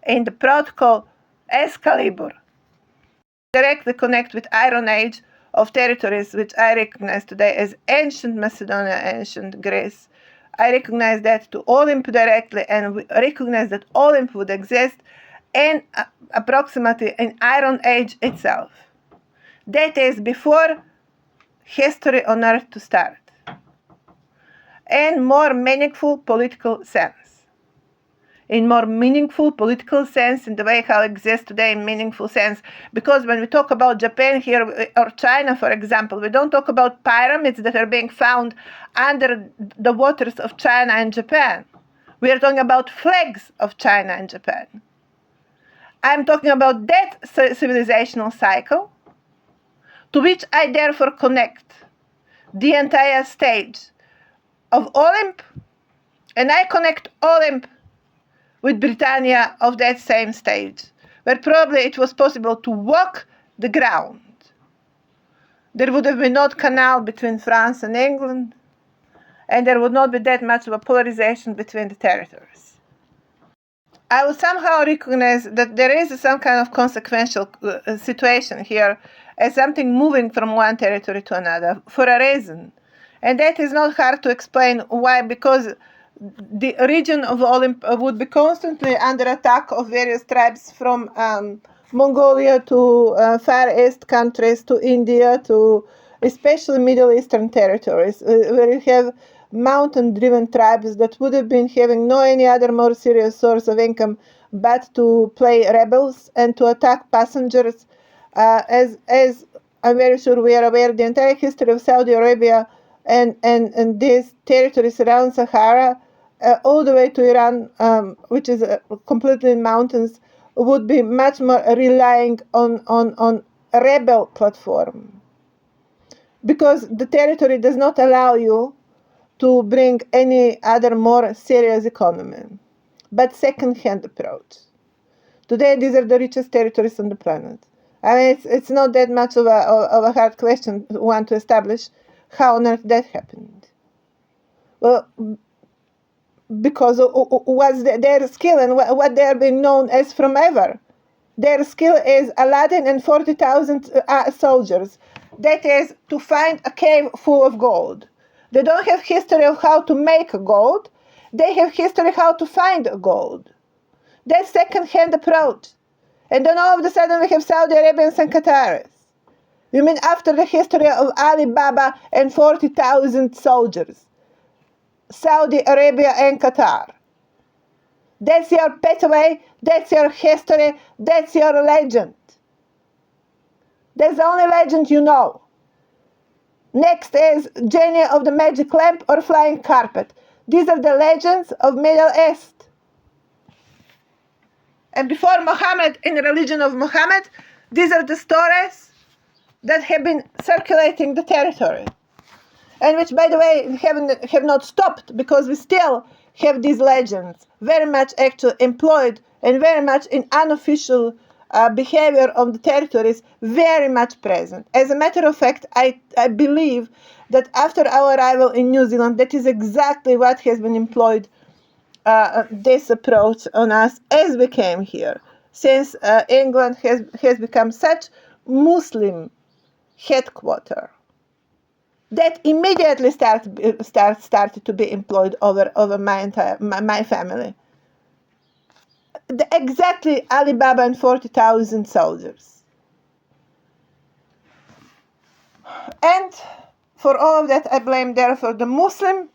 in the protocol Excalibur. Directly connect with Iron Age of territories which I recognize today as ancient Macedonia, ancient Greece. I recognize that to Olymp directly, and we recognize that Olymp would exist in approximately in Iron Age itself. That is before history on Earth to start. In more meaningful political sense. In more meaningful political sense, in the way how it exists today in meaningful sense. Because when we talk about Japan here, or China, for example, we don't talk about pyramids that are being found under the waters of China and Japan. We are talking about flags of China and Japan. I'm talking about that civilizational cycle, to which I therefore connect the entire stage of Olymp, and I connect Olymp with Britannia of that same stage, where probably it was possible to walk the ground. There would have been no canal between France and England, and there would not be that much of a polarization between the territories. I would somehow recognize that there is some kind of consequential situation here as something moving from one territory to another for a reason. And that is not hard to explain why, because the region of Olymp would be constantly under attack of various tribes from Mongolia to Far East countries to India to especially Middle Eastern territories, where you have mountain-driven tribes that would have been having no any other more serious source of income but to play rebels and to attack passengers. As I'm very sure we are aware, the entire history of Saudi Arabia and these territories around Sahara, all the way to Iran, which is completely in mountains, would be much more relying on a rebel platform. Because the territory does not allow you to bring any other more serious economy, but second-hand approach. Today, these are the richest territories on the planet. I mean, it's not that much of a hard question to want to establish how on earth that happened. Well, because what's their skill and what they are being known as from ever. Their skill is Aladdin and 40,000 soldiers. That is to find a cave full of gold. They don't have history of how to make gold. They have history how to find gold. That's second-hand approach. And then all of a sudden we have Saudi Arabians and Qataris. You mean after the history of Alibaba and 40,000 soldiers? Saudi Arabia and Qatar. That's your pathway, that's your history, that's your legend. That's the only legend you know. Next is Genie of the Magic Lamp or Flying Carpet. These are the legends of Middle East. And before Muhammad, in the religion of Muhammad, these are the stories that have been circulating the territory. And which, by the way, have not stopped, because we still have these legends very much actually employed and very much in unofficial behavior of the territories, very much present. As a matter of fact, I believe that after our arrival in New Zealand, that is exactly what has been employed, this approach on us as we came here, since England has become such Muslim headquarters. That immediately started to be employed over my family. Exactly Alibaba and 40,000 soldiers. And for all of that, I blame therefore the Muslim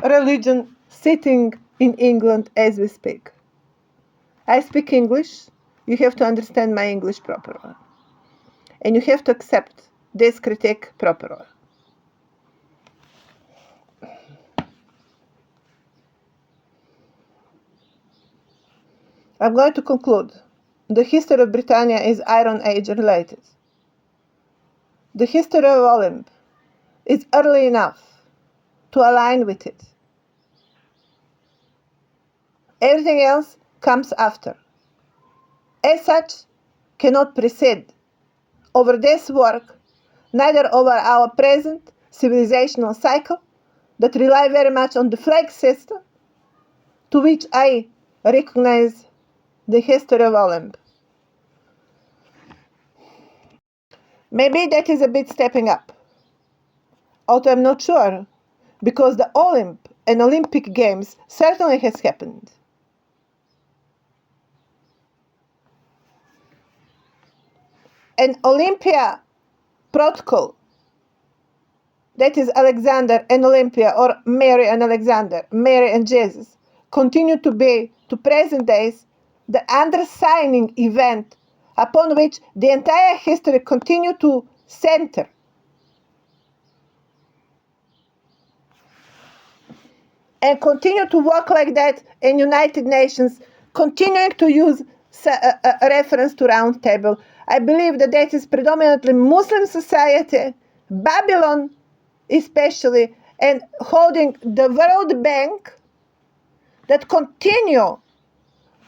religion sitting in England as we speak. I speak English. You have to understand my English properly. And you have to accept this critique properly. I'm going to conclude. The history of Britannia is Iron Age related. The history of Olymp is early enough to align with it. Everything else comes after. As such, cannot precede over this work, neither over our present civilizational cycle that rely very much on the flag system, to which I recognize the history of Olymp. Maybe that is a bit stepping up, although I'm not sure, because the Olymp and Olympic Games certainly has happened. An Olympia protocol, that is Alexander and Olympia, or Mary and Alexander, Mary and Jesus, continue to be, to present days, the undersigning event upon which the entire history continue to center. And continue to work like that in United Nations, continuing to use a reference to Round Table. I believe that that is predominantly Muslim society, Babylon especially, and holding the World Bank that continue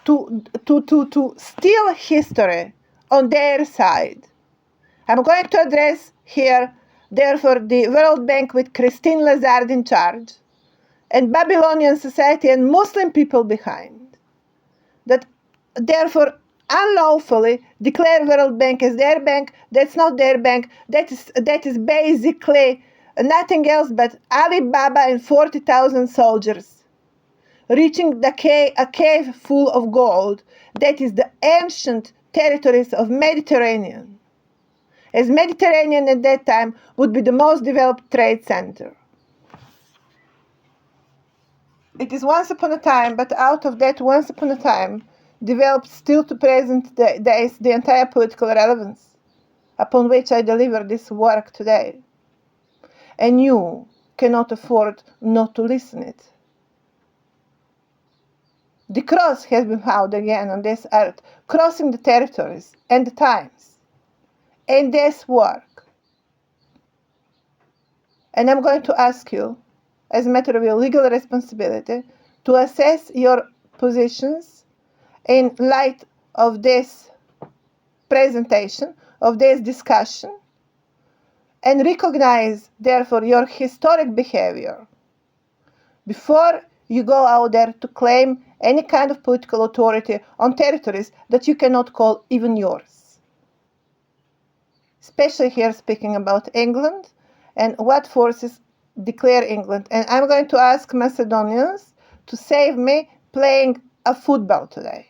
to steal history on their side. I'm going to address here, therefore, the World Bank with Christine Lazard in charge. and Babylonian society and Muslim people behind, that therefore unlawfully declare World Bank as their bank. That's not their bank. That is basically nothing else but Alibaba and 40,000 soldiers reaching a cave full of gold. That is the ancient territories of Mediterranean, as Mediterranean at that time would be the most developed trade center. It is once upon a time, but out of that once upon a time developed still to present days the entire political relevance upon which I deliver this work today. And you cannot afford not to listen it. The cross has been found again on this earth, crossing the territories and the times, and this work. And I'm going to ask you, as a matter of your legal responsibility, to assess your positions in light of this presentation, of this discussion, and recognize, therefore, your historic behavior before you go out there to claim any kind of political authority on territories that you cannot call even yours. Especially here speaking about England and what forces declare England. And I'm going to ask Macedonians to save me playing a football today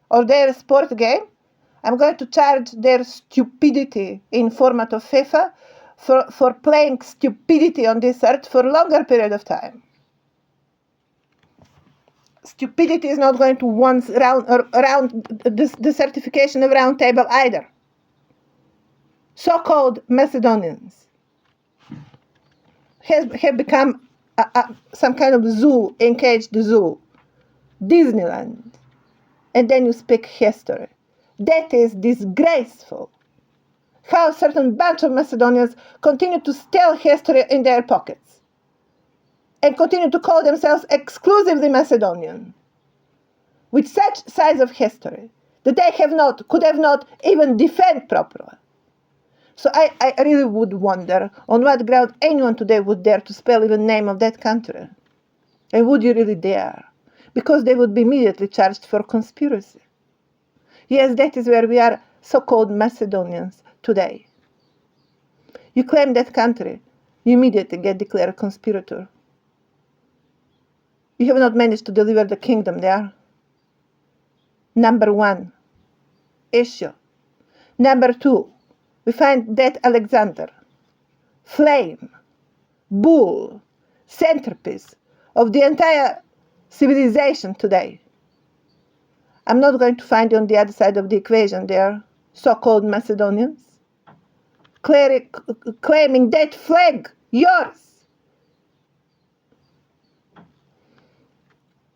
or their sport game. I'm going to charge their stupidity in format of FIFA for playing stupidity on this earth for a longer period of time. Stupidity is not going to once around the certification of round table either. So-called Macedonians have become some kind of zoo, encaged zoo, Disneyland, and then you speak history. That is disgraceful. How a certain bunch of Macedonians continue to steal history in their pockets and continue to call themselves exclusively Macedonian, with such size of history that they could have not even defend properly. So I really would wonder on what ground anyone today would dare to spell even the name of that country. And would you really dare? Because they would be immediately charged for conspiracy. Yes, that is where we are, so-called Macedonians today. You claim that country, you immediately get declared a conspirator. You have not managed to deliver the kingdom there. Number one issue. Number two, we find that Alexander, flame, bull, centerpiece of the entire civilization today. I'm not going to find you on the other side of the equation there, so-called Macedonians, claiming that flag, yours.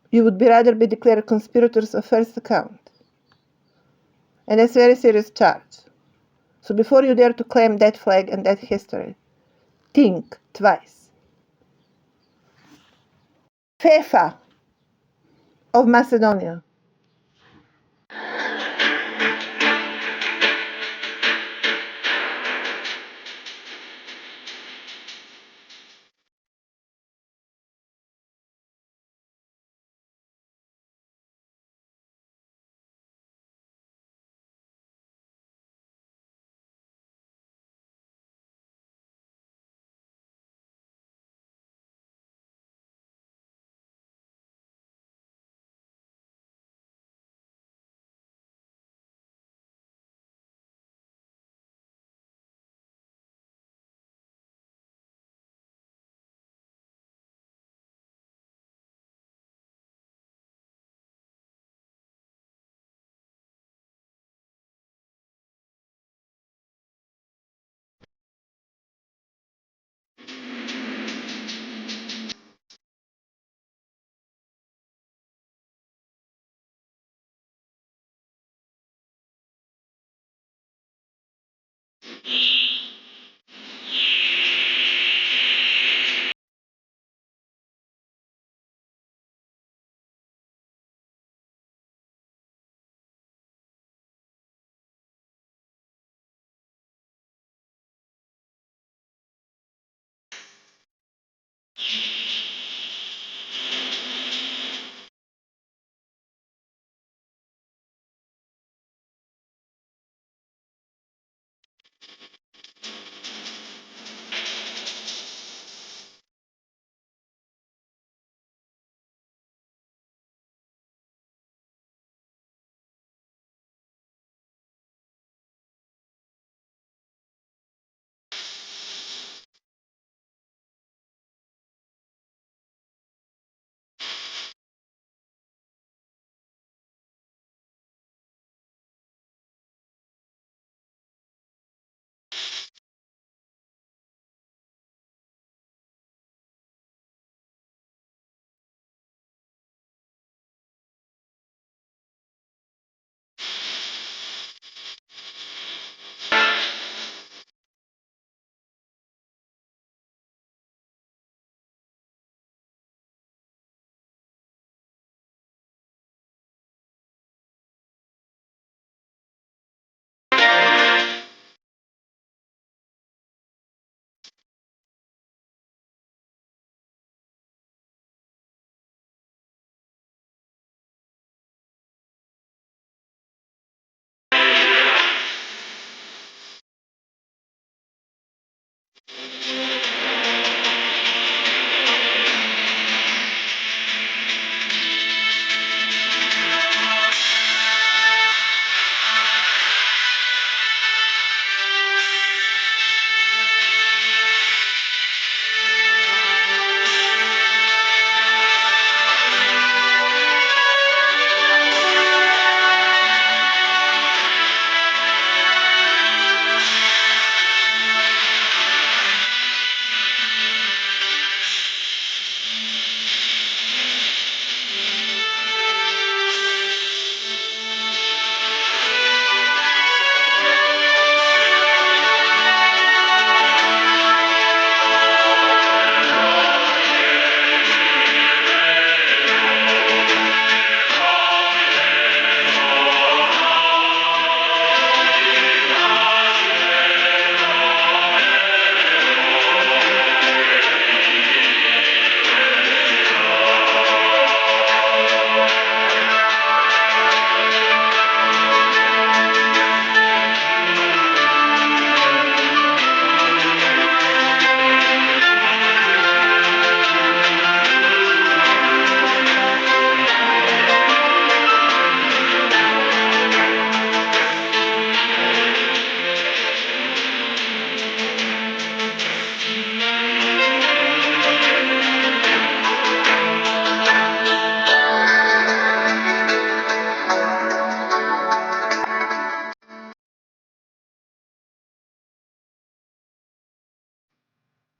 You would rather be declared conspirators of first account. And that's a very serious charge. So before you dare to claim that flag and that history, think twice. FIFA of Macedonia.